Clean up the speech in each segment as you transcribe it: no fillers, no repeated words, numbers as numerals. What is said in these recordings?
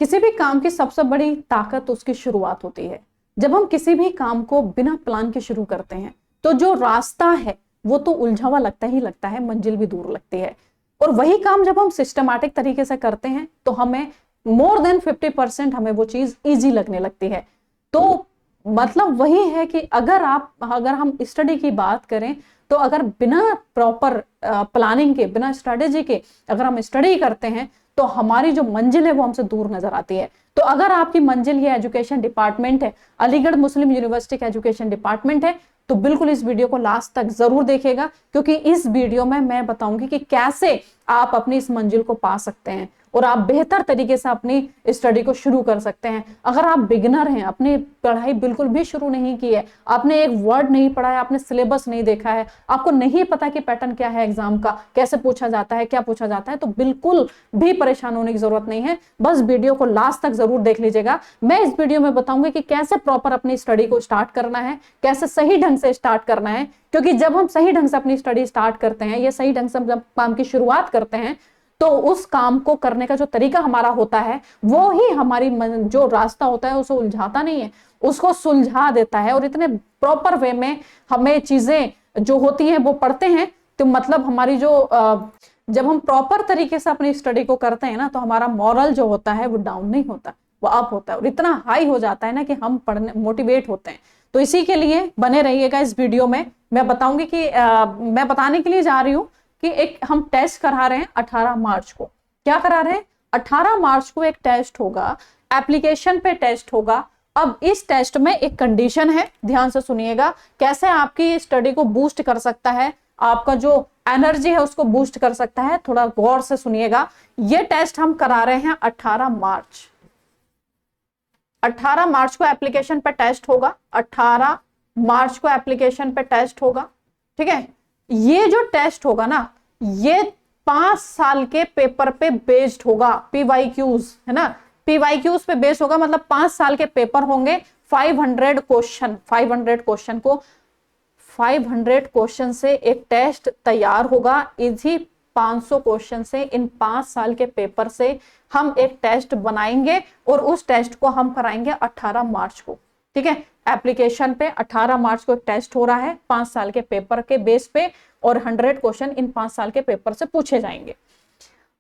किसी भी काम की सबसे बड़ी ताकत उसकी शुरुआत होती है। जब हम किसी भी काम को बिना प्लान के शुरू करते हैं तो जो रास्ता है वो तो उलझा हुआ लगता ही लगता है, मंजिल भी दूर लगती है। और वही काम जब हम सिस्टमैटिक तरीके से करते हैं तो हमें मोर देन 50% हमें वो चीज इजी लगने लगती है। तो मतलब वही है कि अगर हम स्टडी की बात करें तो अगर बिना प्रॉपर प्लानिंग के, बिना स्ट्रेटेजी के अगर हम स्टडी करते हैं तो हमारी जो मंजिल है वो हमसे दूर नजर आती है। तो अगर आपकी मंजिल ये एजुकेशन डिपार्टमेंट है, अलीगढ़ मुस्लिम यूनिवर्सिटी का एजुकेशन डिपार्टमेंट है, तो बिल्कुल इस वीडियो को लास्ट तक जरूर देखिएगा, क्योंकि इस वीडियो में मैं बताऊंगी कि कैसे आप अपनी इस मंजिल को पा सकते हैं और आप बेहतर तरीके से अपनी स्टडी को शुरू कर सकते हैं। अगर आप बिगिनर हैं, अपनी पढ़ाई बिल्कुल भी शुरू नहीं की है, आपने एक वर्ड नहीं पढ़ा है, आपने सिलेबस नहीं देखा है, आपको नहीं पता कि पैटर्न क्या है एग्जाम का, कैसे पूछा जाता है, क्या पूछा जाता है, तो बिल्कुल भी परेशान होने की जरूरत नहीं है। बस वीडियो को लास्ट तक जरूर देख लीजिएगा। मैं इस वीडियो में बताऊंगी कि कैसे प्रॉपर अपनी स्टडी को स्टार्ट करना है, कैसे सही ढंग से स्टार्ट करना है, क्योंकि जब हम सही ढंग से अपनी स्टडी स्टार्ट करते हैं या सही ढंग से जब काम की शुरुआत करते हैं तो उस काम को करने का जो तरीका हमारा होता है वो ही हमारी जो रास्ता होता है उसे उलझाता नहीं है, उसको सुलझा देता है। और इतने प्रॉपर वे में हमें चीजें जो होती हैं वो पढ़ते हैं, तो मतलब हमारी जो जब हम प्रॉपर तरीके से अपनी स्टडी को करते हैं ना तो हमारा मॉरल जो होता है वो डाउन नहीं होता, वो अप होता है और इतना हाई हो जाता है ना कि हम पढ़ने मोटिवेट होते हैं। तो इसी के लिए बने रहिएगा इस वीडियो में। मैं बताऊंगी कि मैं बताने के लिए जा रही हूं कि एक हम टेस्ट करा रहे हैं 18 मार्च को। क्या करा रहे हैं? 18 मार्च को एक टेस्ट होगा, एप्लीकेशन पे टेस्ट होगा। अब इस टेस्ट में एक कंडीशन है, ध्यान से सुनिएगा, कैसे आपकी स्टडी को बूस्ट कर सकता है, आपका जो एनर्जी है उसको बूस्ट कर सकता है। थोड़ा गौर से सुनिएगा। ये टेस्ट हम करा रहे हैं 18 मार्च। 18 मार्च को एप्लीकेशन पे टेस्ट होगा, 18 मार्च को एप्लीकेशन पे टेस्ट होगा। ठीक है, ये जो टेस्ट होगा ना ये 5 साल के पेपर पे बेस्ड होगा, पीवाईक्यूज है ना, पीवाईक्यूज पे बेस्ड होगा, मतलब 5 साल के पेपर होंगे। 500 क्वेश्चन, 500 क्वेश्चन को 500 क्वेश्चन से एक टेस्ट तैयार होगा। इसी 500 क्वेश्चन से इन 5 साल के पेपर से हम एक टेस्ट बनाएंगे और उस टेस्ट को हम कराएंगे 18 मार्च को। ठीक है, एप्लीकेशन पे 18 मार्च को टेस्ट हो रहा है 5 साल के पेपर के बेस पे, और 100 क्वेश्चन इन 5 साल के पेपर से पूछे जाएंगे।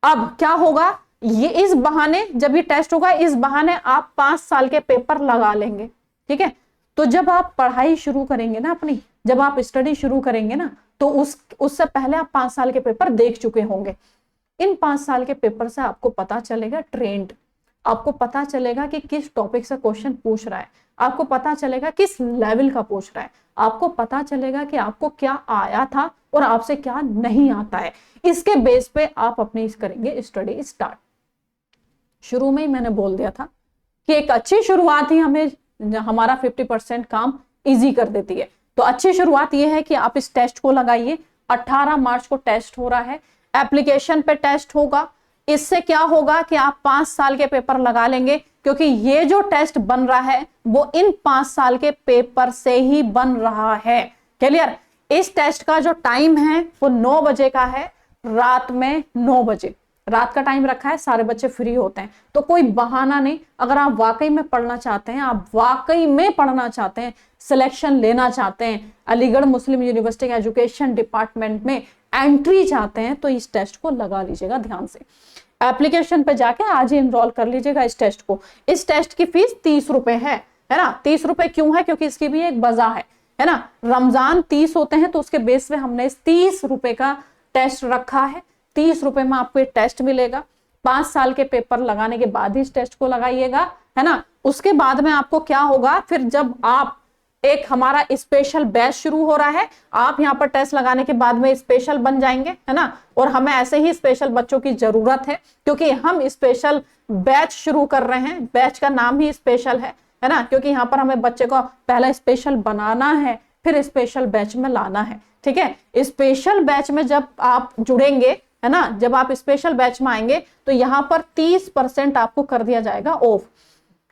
अब क्या होगा, ये इस बहाने जब ये टेस्ट होगा इस बहाने आप 5 साल के पेपर लगा लेंगे। ठीक है, तो जब आप पढ़ाई शुरू करेंगे ना अपनी, जब आप स्टडी शुरू करेंगे ना तो उससे पहले आप 5 साल के पेपर देख चुके होंगे। इन 5 साल के पेपर से आपको पता चलेगा ट्रेंड, आपको पता चलेगा कि किस टॉपिक से क्वेश्चन पूछ रहा है, आपको पता चलेगा किस लेवल का पूछ रहा है, आपको पता चलेगा कि आपको क्या आया था और आपसे क्या नहीं आता है। इसके बेस पे आप अपनी करेंगे स्टडी स्टार्ट। शुरू में ही मैंने बोल दिया था कि एक अच्छी शुरुआत ही हमें हमारा 50% काम इजी कर देती है। तो अच्छी शुरुआत यह है कि आप इस टेस्ट को लगाइए। 18 मार्च को टेस्ट हो रहा है, एप्लीकेशन पे टेस्ट होगा। इससे क्या होगा कि आप 5 साल के पेपर लगा लेंगे, क्योंकि ये जो टेस्ट बन रहा है वो इन 5 साल के पेपर से ही बन रहा है। क्लियर? इस टेस्ट का जो टाइम है वो 9 बजे का है, रात में 9 बजे रात का टाइम रखा है, सारे बच्चे फ्री होते हैं। तो कोई बहाना नहीं, अगर आप वाकई में पढ़ना चाहते हैं, आप वाकई में पढ़ना चाहते हैं, सिलेक्शन लेना चाहते हैं, अलीगढ़ मुस्लिम यूनिवर्सिटी के एजुकेशन डिपार्टमेंट में एंट्री चाहते हैं, तो इस टेस्ट को लगा लीजिएगा ध्यान से। एप्लीकेशन पे जाके आज ही इनरोल कर लीजिएगा इस टेस्ट को। इस टेस्ट की फीस 30 रुपए है ना। 30 रुपए क्यों है? क्योंकि इसकी भी एक वजह है ना। रमजान 30 होते हैं तो उसके बेस पे हमने इस 30 रुपए का टेस्ट रखा है। 30 रुपए में आपको एक टेस्ट मिलेगा। 5 साल के पेपर लगाने के बाद ही इस टेस्ट को लगाइएगा, है ना। उसके बाद में आपको क्या होगा, फिर जब आप एक हमारा स्पेशल बैच शुरू हो रहा है, आप यहाँ पर टेस्ट लगाने के बाद में स्पेशल बन जाएंगे, है ना। और हमें ऐसे ही स्पेशल बच्चों की जरूरत है, क्योंकि हम स्पेशल बैच शुरू कर रहे हैं। बैच का नाम ही स्पेशल है ना, क्योंकि यहाँ पर हमें बच्चे को पहला स्पेशल बनाना है, फिर स्पेशल बैच में लाना है। ठीक है, स्पेशल बैच में जब आप जुड़ेंगे, है ना, जब आप स्पेशल बैच में आएंगे तो यहाँ पर 30% आपको कर दिया जाएगा ऑफ।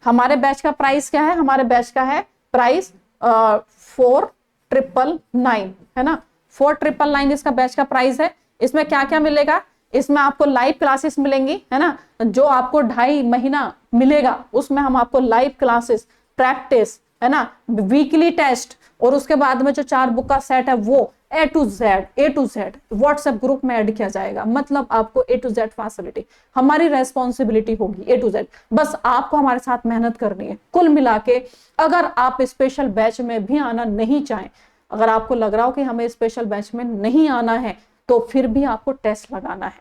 हमारे बैच का प्राइस क्या है? हमारे बैच का है प्राइस 4999, है ना। 4999 इसका बैच का प्राइस है। इसमें क्या क्या मिलेगा? इसमें आपको लाइव क्लासेस मिलेंगी, है ना, जो आपको 2.5 महीना मिलेगा उसमें हम आपको लाइव क्लासेस, प्रैक्टिस, है ना, वीकली टेस्ट, और उसके बाद में जो 4 बुक का सेट है वो ए टू जेड व्हाट्सएप ग्रुप में ऐड किया जाएगा। मतलब आपको ए टू जेड फैसिलिटी, हमारी रेस्पॉन्सिबिलिटी होगी ए टू जेड, बस आपको हमारे साथ मेहनत करनी है। कुल मिला के अगर आप स्पेशल बैच में भी आना नहीं चाहें, अगर आपको लग रहा हो कि हमें स्पेशल बैच में नहीं आना है, तो फिर भी आपको टेस्ट लगाना है।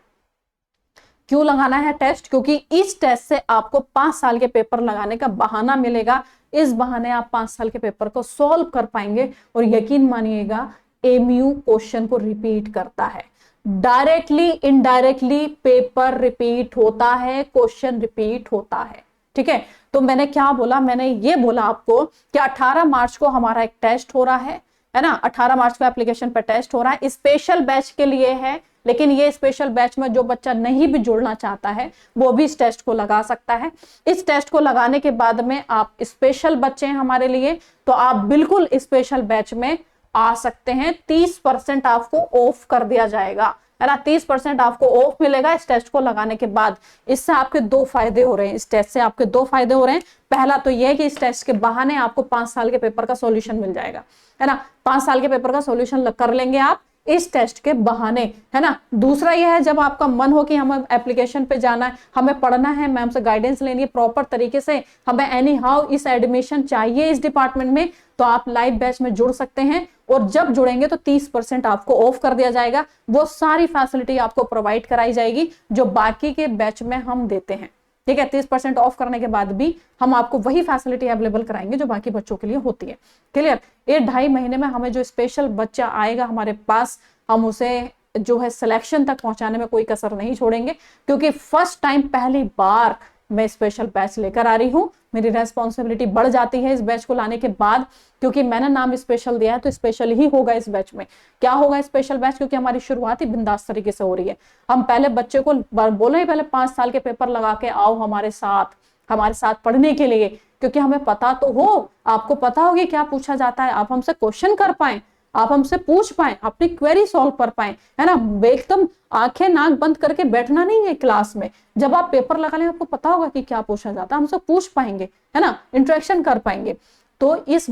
क्यों लगाना है टेस्ट? क्योंकि इस टेस्ट से आपको 5 साल के पेपर लगाने का बहाना मिलेगा। इस बहाने आप 5 साल के पेपर को सॉल्व कर पाएंगे, और यकीन मानिएगा एमयू क्वेश्चन को रिपीट करता है, डायरेक्टली इनडायरेक्टली पेपर रिपीट होता है, क्वेश्चन रिपीट होता है। ठीक है, तो मैंने क्या बोला, मैंने ये बोला आपको कि 18 मार्च को हमारा एक टेस्ट हो रहा है ना, 18 मार्च को एप्लीकेशन पर टेस्ट हो रहा है, स्पेशल बैच के लिए है। लेकिन ये स्पेशल बैच में जो बच्चा नहीं भी जुड़ना चाहता है वो भी इस टेस्ट को लगा सकता है। इस टेस्ट को लगाने के बाद में आप स्पेशल बच्चे हैं हमारे लिए, तो आप बिल्कुल स्पेशल बैच में आ सकते हैं। 30% आपको ऑफ कर दिया जाएगा, है ना, 30% आपको ऑफ मिलेगा इस टेस्ट को लगाने के बाद। इससे आपके 2 फायदे हो रहे हैं, इस टेस्ट से आपके 2 फायदे हो रहे हैं। पहला तो यह है कि इस टेस्ट के बहाने आपको 5 साल के पेपर का सॉल्यूशन मिल जाएगा, है ना, 5 साल के पेपर का सॉल्यूशन कर लेंगे आप इस टेस्ट के बहाने, है ना। दूसरा यह है, जब आपका मन हो कि हमें एप्लीकेशन पे जाना है, हमें पढ़ना है, मैम से गाइडेंस लेनी है प्रॉपर तरीके से, हमें एनी हाउ इस एडमिशन चाहिए इस डिपार्टमेंट में, तो आप लाइव बैच में जुड़ सकते हैं। और जब जुड़ेंगे तो 30% आपको ऑफ कर दिया जाएगा। वो सारी फैसिलिटी आपको प्रोवाइड कराई जाएगी जो बाकी के बैच में हम देते हैं। ठीक है, 30% ऑफ करने के बाद भी हम आपको वही फैसिलिटी अवेलेबल कराएंगे जो बाकी बच्चों के लिए होती है। क्लियर? ये 2.5 महीने में हमें जो स्पेशल बच्चा आएगा हमारे पास, हम उसे जो है सिलेक्शन तक पहुंचाने में कोई कसर नहीं छोड़ेंगे, क्योंकि फर्स्ट टाइम, पहली बार मैं स्पेशल बैच लेकर आ रही हूं। मेरी रेस्पॉन्सिबिलिटी बढ़ जाती है इस बैच को लाने के बाद, क्योंकि मैंने नाम स्पेशल दिया है तो स्पेशल ही होगा इस बैच में। क्या होगा स्पेशल बैच? क्योंकि हमारी शुरुआत ही बिंदास तरीके से हो रही है। हम पहले बच्चे को बोले ही पहले 5 साल के पेपर लगा के आओ हमारे साथ पढ़ने के लिए, क्योंकि हमें पता तो हो, आपको पता होगी क्या पूछा जाता है, आप हमसे क्वेश्चन कर पाए, आप हमसे पूछ पाए, अपनी क्वेरी सॉल्व कर पाए, है ना। एकदम आंखें नाक बंद करके बैठना नहीं है क्लास में। जब आप पेपर लगा लें आपको पता होगा कि क्या पूछा जाता है, हमसे पूछ पाएंगे, है ना, इंटरेक्शन कर पाएंगे। तो इस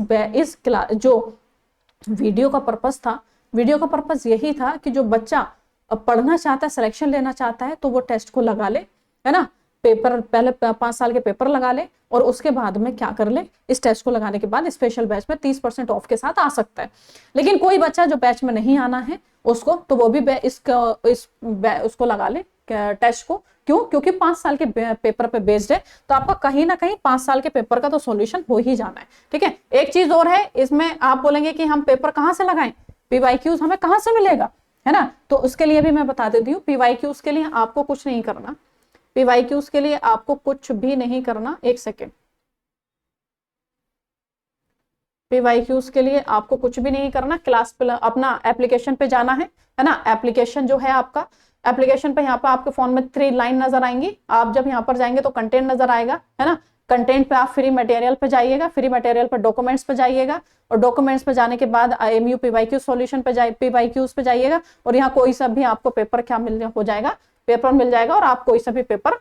क्लास जो वीडियो का पर्पस था, वीडियो का पर्पस यही था कि जो बच्चा पढ़ना चाहता है, सिलेक्शन लेना चाहता है, तो वो टेस्ट को लगा ले, है ना, पेपर पहले 5 साल के पेपर लगा ले, और उसके बाद में क्या कर ले, इस टेस्ट को लगाने के बाद स्पेशल बैच में 30% ऑफ के साथ आ सकता है। लेकिन कोई बच्चा जो बैच में नहीं आना है उसको, तो वो भी उसको लगा ले टेस्ट को। क्यों? क्योंकि 5 साल के पेपर पे बेस्ड है, तो आपका कहीं ना कहीं 5 साल के पेपर का तो सॉल्यूशन हो ही जाना है। ठीक है, एक चीज और है इसमें, आप बोलेंगे कि हम पेपर कहाँ से लगाएं, PYQs हमें कहाँ से मिलेगा, है ना, तो उसके लिए भी मैं बता देती हूँ। PYQs के लिए आपको कुछ नहीं करना, PYQs के लिए आपको कुछ भी नहीं करना। एक सेकेंड, PYQs के लिए आपको कुछ भी नहीं करना। क्लास पे अपना एप्लीकेशन पे जाना है ना। एप्लीकेशन जो है आपका, एप्लीकेशन पे यहाँ पे आपके फोन में 3 लाइन नजर आएंगी। आप जब यहाँ पर जाएंगे तो कंटेंट नजर आएगा, है ना। कंटेंट पे आप फ्री मटेरियल पे जाइएगा, फ्री मटेरियल पे डॉक्यूमेंट्स पे जाइएगा, और डॉक्यूमेंट्स पे जाने के बाद IMU PYQ सॉल्यूशन पे PYQs पे जाइएगा, और यहाँ कोई सा भी आपको पेपर क्या हो जाएगा, पेपर मिल जाएगा, और आप कोई सा भी पेपर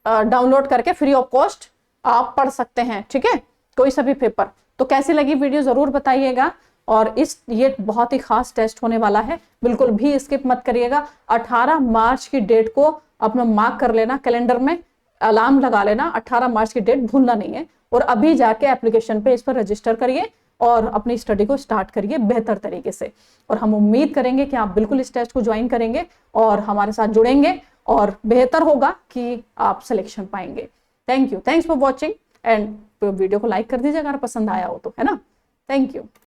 डाउनलोड करके फ्री ऑफ कॉस्ट आप पढ़ सकते हैं। ठीक है, कोई सा भी पेपर। तो कैसी लगी वीडियो जरूर बताइएगा। और ये बहुत ही खास टेस्ट होने वाला है, बिल्कुल भी स्किप मत करिएगा। 18 मार्च की डेट को अपना मार्क कर लेना, कैलेंडर में अलार्म लगा लेना, 18 मार्च की डेट भूलना नहीं है। और अभी जाके एप्लीकेशन पे इस पर रजिस्टर करिए और अपनी स्टडी को स्टार्ट करिए बेहतर तरीके से। और हम उम्मीद करेंगे कि आप बिल्कुल इस टेस्ट को ज्वाइन करेंगे और हमारे साथ जुड़ेंगे, और बेहतर होगा कि आप सिलेक्शन पाएंगे। Thank you, thanks for watching, and video को लाइक कर दीजिए अगर पसंद आया हो तो, है ना। Thank you.